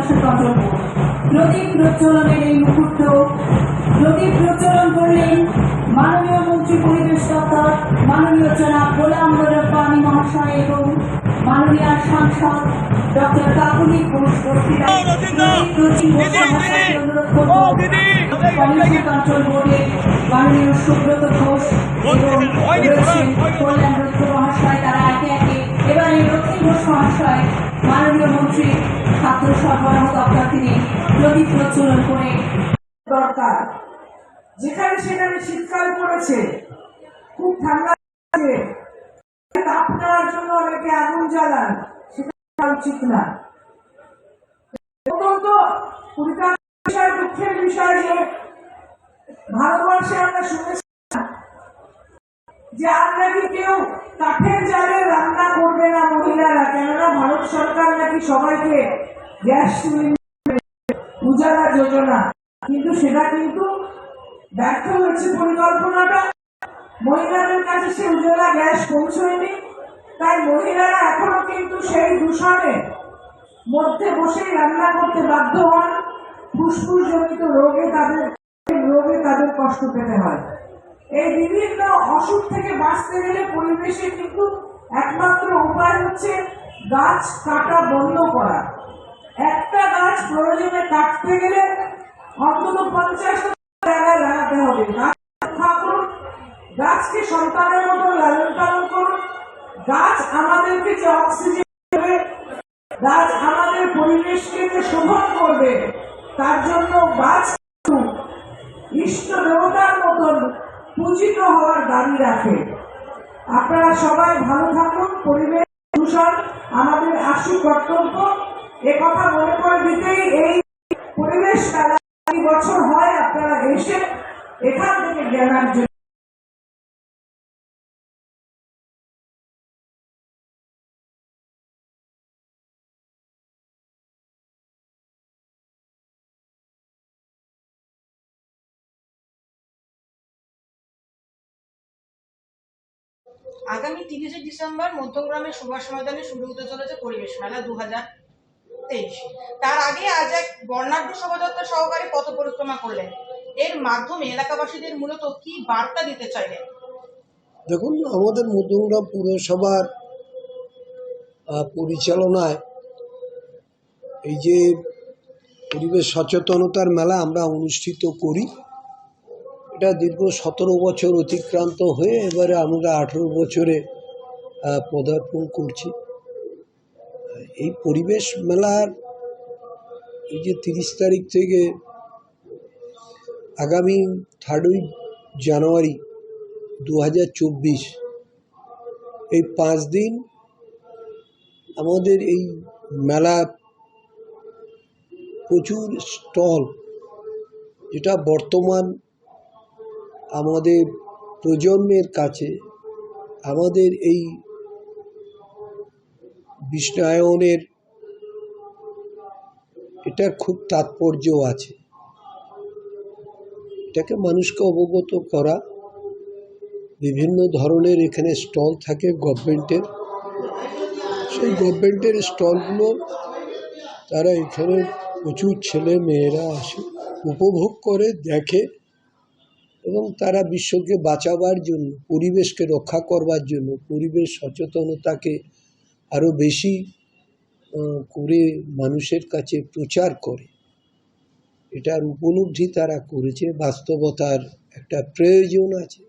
পরিবেশ control board. প্রদীপ প্রজ্বলনের এই মুহূর্ত প্রদীপ প্রজ্বলন করলেন মাননীয় মন্ত্রী পরিবেশ দপ্তর মাননীয় জনাব গোলাম রব্বানী মহাশয় এবং মাননীয় সাংসদ doctor Kakoli Ghosh pollution control বোর্ডের মাননীয় সুব্রত ঘোষ এবং রয়েছেন কল্যাণ রুদ্র মহাশয়। তারা একে একে এবার এই লক্ষ্মী ঘোষ মহাশয় মাননীয় মন্ত্রী খাদ্য সরবরাহ দপ্তর তিনি প্রদীপ প্রজ্বলন করে দরকার। যেখানে সেখানে শীতকাল পড়েছে, খুব ঠান্ডা আছে, তাপ নেওয়ার জন্য অনেকে আগুন জ্বালান, সেটা উচিত না। অত্যন্ত বিষয়, দুঃখের বিষয় যে ভারতবর্ষে আমরা শুনেছি যে আর নাকি কেউ কাঠের জালে রান্না করবে না মহিলারা, কেননা ভারত সরকার নাকি সবাইকে গ্যাস সিলিন্ডার উজালা যোজনা, কিন্তু সেটা কিন্তু ব্যর্থ হয়েছে পরিকল্পনাটা। মহিলাদের কাছে সে উজালা গ্যাস পৌঁছয়নি, তাই মহিলারা এখনো কিন্তু সেই দূষণের মধ্যে বসেই রান্না করতে বাধ্য হন। ফুসফুস জনিত রোগে তাদের কষ্ট পেতে হয়। এই বিভিন্ন অসুখ থেকে বাঁচতে গেলে পরিবেশে কিন্তু একমাত্র উপায় হচ্ছে গাছ কাটা বন্ধ করা। একটা গাছ প্রয়োজনে কাটতে গেলে অন্তত 50 জায়গায় লাগাতে হবে। গাছকে সন্তানের মতো লালন পালন করুন। গাছ আমাদেরকে যে অক্সিজেন দেবে, গাছ আমাদের পরিবেশকে যে শোভন করবে, তার জন্য গাছ ইষ্ট দেবতার মতন পূজিত হওয়ার দাবি রাখে। আপনারা সবাই ভালো থাকুন। পরিবেশ দূষণ আমাদের আশু কর্তব্য, কথা মনে করে দিতেই এই পরিবেশ মেলা বছর হয়, আপনারা এসে এখান থেকে জ্ঞানার্জন। আগামী 30শে ডিসেম্বর মধ্যগ্রামের সুভাষ ময়দানে শুরু হতে চলেছে পরিবেশ মেলা 2023। তার আগে আজ এক বর্ণাঢ্য শোভাযাত্রা সহকারে পথ পরিক্রমা করলেন। এর মাধ্যমে এলাকাবাসীদের মূলত কি বার্তা দিতে চাইলেন? দেখুন, আমাদের মধ্যগ্রাম পুরসভার পরিচালনায় এই যে পরিবেশ সচেতনতার মেলা আমরা অনুষ্ঠিত করি, এটা দীর্ঘ 17 বছর অতিক্রান্ত হয়ে এবারে আমরা 18 বছরে পদার্পণ করছি। এই পরিবেশ মেলার এই যে 30 তারিখ থেকে আগামী 3 জানুয়ারি 2024 এই 5 দিন আমাদের এই মেলা প্রচুর স্টল, যেটা বর্তমান আমাদের প্রজন্মের কাছে আমাদের এই বিশ্বায়নের এটার খুব তাৎপর্য আছে। এটাকে মানুষকে অবগত করা, বিভিন্ন ধরনের এখানে স্টল থাকে গভর্নমেন্টের, সেই গভর্নমেন্টের স্টলগুলো তারা এখানে প্রচুর ছেলে মেয়েরা আসে, উপভোগ করে, দেখে এবং তারা বিশ্বকে বাঁচাবার জন্য, পরিবেশকে রক্ষা করবার জন্য, পরিবেশ সচেতনতাকে আরও বেশি করে মানুষের কাছে প্রচার করে। এটার উপলব্ধি তারা করেছে, বাস্তবতার একটা প্রয়োজন আছে।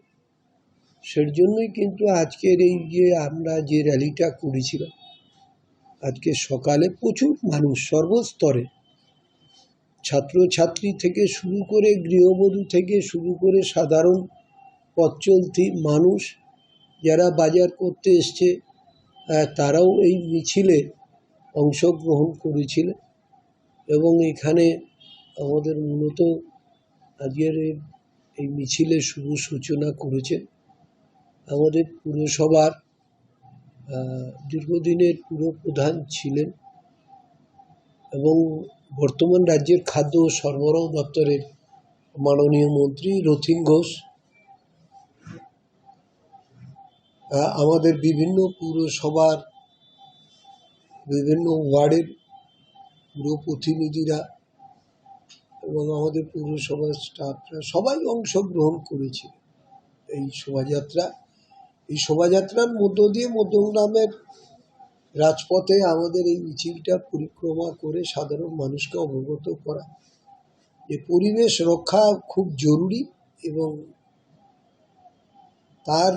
সেই জন্যই কিন্তু আজকের এই যে আমরা যে র্যালিটা করেছিলাম, আজকে সকালে প্রচুর মানুষ সর্বস্তরে, ছাত্রছাত্রী থেকে শুরু করে গৃহবধূ থেকে শুরু করে সাধারণ পথচলতি মানুষ যারা বাজার করতে এসছে, তারাও এই মিছিলে অংশগ্রহণ করেছিলেন। এবং এখানে আমাদের মূলত আজকের এই মিছিলের শুভ সূচনা করেছেন আমাদের পুরসভার দীর্ঘদিনের পুরপ্রধান ছিলেন এবং বর্তমান রাজ্যের খাদ্য ও সরবরাহ দপ্তরের মাননীয় মন্ত্রী রথীন ঘোষ। আমাদের বিভিন্ন পুরসভার বিভিন্ন ওয়ার্ডের পুরো প্রতিনিধিরা এবং আমাদের পৌরসভার স্টাফরা সবাই অংশগ্রহণ করেছে এই শোভাযাত্রা। এই শোভাযাত্রার মধ্য দিয়ে মধ্যমগ্রামের রাজপথে আমাদের এই মিছিলটা পরিক্রমা করে সাধারণ মানুষকে অবগত করা যে পরিবেশ রক্ষা খুব জরুরি এবং তার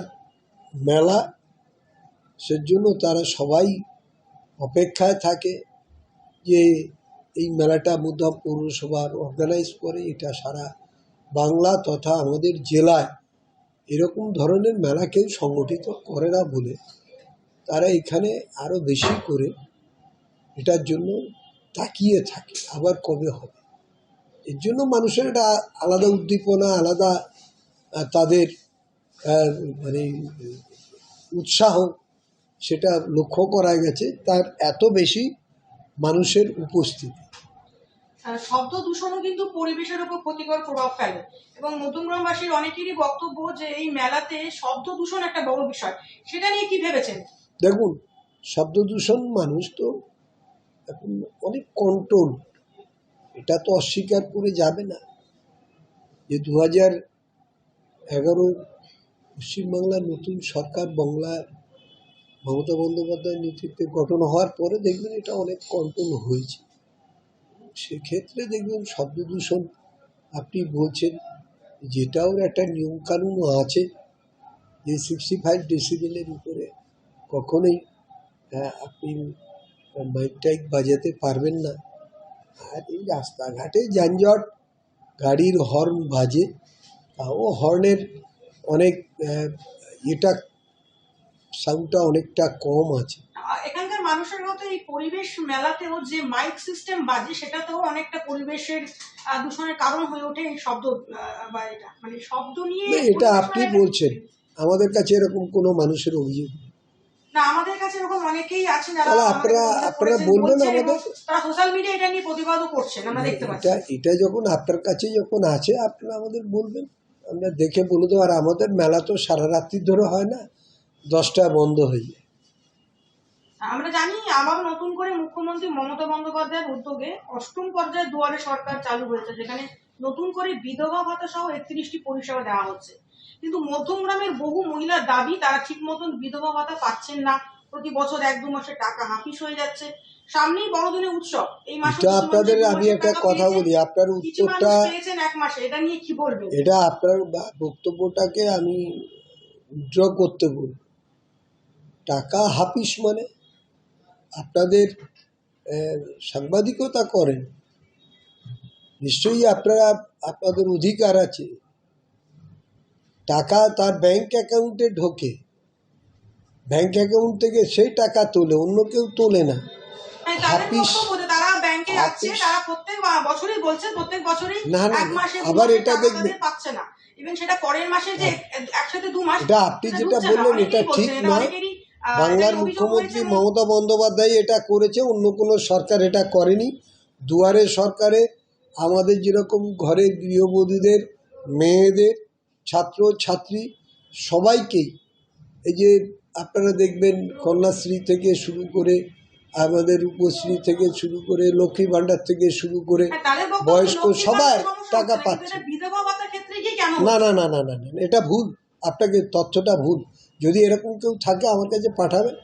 মেলা সেজন্য তারা সবাই অপেক্ষায় থাকে যে এই মেলাটা মধ্যম পৌরসভার অর্গানাইজ করে। এটা সারা বাংলা তথা আমাদের জেলায় এরকম ধরনের মেলা কেউ সংগঠিত করে না বলে তারা এখানে আরও বেশি করে এটার জন্য তাকিয়ে থাকে আবার কবে হবে। এর জন্য মানুষের একটা আলাদা উদ্দীপনা, আলাদা তাদের মানে উৎসাহ সেটা লক্ষ্য করা গেছে, তার এত বেশি মানুষের উপস্থিতি। শব্দ দূষণও কিন্তু পরিবেশের উপর ক্ষতিকর প্রভাব ফেলে এবং মধ্যমগ্রামবাসীর অনেকেরই বক্তব্য যে এই মেলাতে শব্দ দূষণ একটা বড় বিষয়, সেটা নিয়ে কি ভেবেছেন? দেখুন, শব্দ দূষণ মানুষ তো এখন অনেক কন্ট্রোল, এটা তো অস্বীকার করে যাবে না যে 2011 পশ্চিমবাংলার নতুন সরকার মমতা বন্দ্যোপাধ্যায়ের নেতৃত্বে গঠন হওয়ার পরে দেখবেন এটা অনেক কন্ট্রোল হয়েছে। সেক্ষেত্রে দেখবেন শব্দ দূষণ আপনি বলছেন, যেটাও একটা নিয়মকানুনও আছে যে 65 ডেসিবেলের উপরে কখনোই আপনি মাইক টাইক বাজাতে পারবেন না। আর এই রাস্তাঘাটে যানজট, গাড়ির হর্ন বাজে, তাও হর্নের অনেক এটা সাউন্ডটা অনেকটা কম আছে। এখানকার মানুষের মতো এই পরিবেশ মেলাতেও যে মাইক সিস্টেম বাজে সেটাতেও অনেকটা পরিবেশের দূষণের কারণ হয়ে ওঠে এই শব্দ বা এটা মানে শব্দ নিয়ে। এটা আপনি বলছেন, আমাদের কাছে এরকম কোনো মানুষের অভিযোগ না, আমাদের কাছে এরকম অনেকেই আছেন যারা আপনারা বলবেন আমাদের, তারা সোশ্যাল মিডিয়া এটা নিয়ে প্রতিবাদও করছেন, আমরা দেখতে পাচ্ছি। এটা যখন আপনার কাছে যখন আছে আপনারা আমাদের বলবেন, আমরা দেখে বলে দেবো। আর আমাদের মেলা তো সারা রাত্রি ধরে হয় না, 10টায় বন্ধ হয়ে যায়। আমরা জানি আবার নতুন করে মুখ্যমন্ত্রী মমতা বন্দ্যোপাধ্যায়ের উদ্যোগে 8ম পর্যায়ে দুয়ারে সরকার চালু হয়েছে, যেখানে নতুন করে বিধবা ভাতা সহ 31টি পরিষেবা দেওয়া হচ্ছে। কিন্তু মধ্যমগ্রামের বহু মহিলার দাবি তারা ঠিক মতন বিধবা ভাতা পাচ্ছেন না, প্রতি বছর 1-2 মাসের টাকা হাফিস হয়ে যাচ্ছে। সামনেই বড়দিনের উৎসব, এই মাসে আপনাদের আমি একটা কথা বলি, আপনার উত্তরটা পেয়েছেন 1 মাসে, এটা নিয়ে কি বলবেন? এটা আপনার বক্তব্যটাকে আমি উইথড্র করতে বলব। টাকা হাফিস মানে আপনাদের সাংবাদিকতা করেন, নিশ্চয়ই আপনাদের অধিকার আছে। টাকা তার ব্যাংক অ্যাকাউন্টে ঢোকে, ব্যাংক অ্যাকাউন্ট থেকে সেই টাকা তোলে, অন্য কেউ তোলে না। তারা ব্যাংকে যাচ্ছে, তারা প্রত্যেক বছরই বলছে প্রত্যেক বছরই না 1 মাসে আবার এটা দেখবেন পাচ্ছে না, ইভেন সেটা পরের মাসে যে একসাথে 2 মাস। এটা আপনি যেটা বললেন এটা ঠিক নয়। বাংলার মুখ্যমন্ত্রী মমতা বন্দ্যোপাধ্যায় এটা করেছে, অন্য কোনো সরকার এটা করেনি। দুয়ারে সরকারে আমাদের যেরকম ঘরে গৃহবধূদের, মেয়েদের, ছাত্র ছাত্রী সবাইকেই, এই যে আপনারা দেখবেন কন্যাশ্রী থেকে শুরু করে আমাদের রূপশ্রী থেকে শুরু করে লক্ষ্মী ভাণ্ডার থেকে শুরু করে বয়স্ক সবাই টাকা পাচ্ছে। না না না না না না, এটা ভুল, আপনাকে তথ্যটা ভুল। যদি এরকম কেউ থাকে আমার কাছে পাঠাবেন,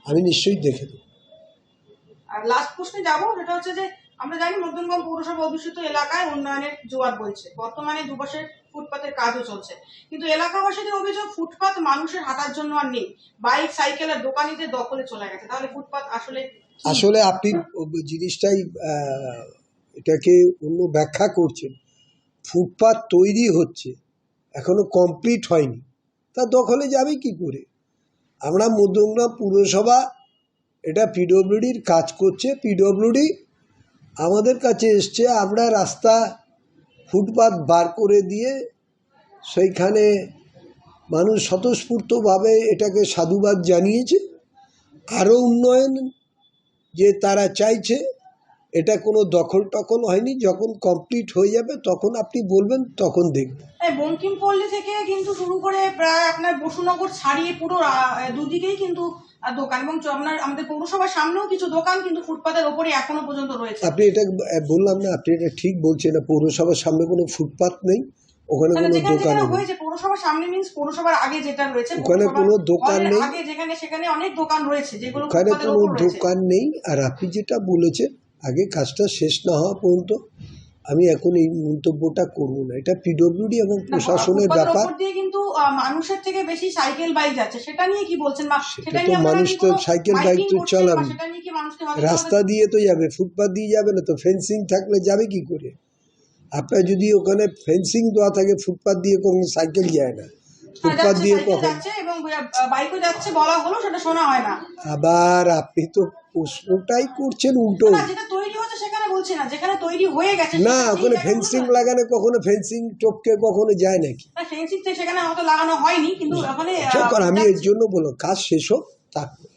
আমি নিশ্চয়ই দেখে দেব। আর লাস্ট প্রশ্নে যাবো, যেটা হচ্ছে যে আমরা জানি মধ্যমগ্রাম পৌরসভা অধ্যুষিত এলাকায় উন্নয়নের জোয়ার বইছে, বর্তমানে দুপাশে ফুটপাতের কাজও চলছে, কিন্তু এলাকাবাসীদের অভিযোগ ফুটপাত মানুষের হাঁটার জন্য আর নেই, বাইক সাইকেল আর দোকানিদের দখলে চলে গেছে। তাহলে ফুটপাত আসলে আপনি জিনিসটাই এটাকে অন্য ব্যাখ্যা করছেন। ফুটপাত তৈরি হচ্ছে, এখনো কমপ্লিট হয়নি, তা দখলে যাবে কি করে? আমরা মধ্যমগ্রাম পুরসভা এটা পিডব্লিউডির কাজ করছে, পিডব্লিউডি আমাদের কাছে এসছে, আমরা রাস্তা ফুটপাত বার করে দিয়ে সেইখানে মানুষ স্বতঃস্ফূর্তভাবে এটাকে সাধুবাদ জানিয়েছে। আরও উন্নয়ন যে তারা চাইছে এটা কোনো দখল টখল হয়নি। যখন কমপ্লিট হয়ে যাবে তখন আপনি বলবেন, তখন দেখবেন। বঙ্কিমপল্লী থেকে কিন্তু শুরু করে প্রায় আপনার বসুনগর ছাড়িয়ে পুরো দুদিকেই কিন্তু দোকান, এবং আপনার আমাদের পৌরসভার সামনেও কিছু দোকান কিন্তু ফুটপাতের ওপরে এখনো পর্যন্ত রয়েছে। আপনি এটা বললাম না, আপনি এটা ঠিক বলছেন না। পৌরসভার সামনে কোনো ফুটপাত নেই, ওখানে কোনো দোকান নেই। হয়েছে পৌরসভার সামনে মিন্স পৌরসভার আগে যেটা রয়েছে, ওখানে কোনো দোকান নেই, আগে যেখানে সেখানে অনেক দোকান রয়েছে যেগুলো ওখানে ফুটপাতের কোনো ওপর রয়েছে। দোকান নেই। আর আপনি যেটা বলেছেন, আগে কাজটা শেষ না হওয়া পর্যন্ত আমি এখন এই মন্তব্যটা করব না। এটা পিডব্লিউডি এবং প্রশাসনের ফুটপাতের ব্যাপার। ওপর দিয়ে কিন্তু মানুষের থেকে বেশি সাইকেল বাইক যাচ্ছে, সেটা নিয়ে কি বলছেন? বা সেটা তো মানুষ তো সাইকেল বাইক তো চালাবে, রাস্তা দিয়ে তো যাবে, ফুটপাত দিয়ে যাবে না তো। ফেন্সিং থাকলে যাবে কি করে? আপনার যদি ওখানে ফেন্সিং দেওয়া থাকে, ফুটপাত দিয়ে কখনো সাইকেল যায় না, ফুটপাত দিয়ে কখন এবং বাইকও যাচ্ছে বলা হলো, সেটা শোনা হয় না। আবার আপনি তো প্রশ্নটাই করছেন উল্টো। যেটা তৈরি হচ্ছে সেখানে বলছি না, যেখানে তৈরি হয়ে গেছে না, ওখানে ফেন্সিং লাগানো, কখনো ফেন্সিং টপকে কখনো যায় নাকি? ফেন্সিং সেখানে হয়তো লাগানো হয়নি, কিন্তু ওখানে আমি এর জন্য বলো কাজ শেষ হোক তারপর।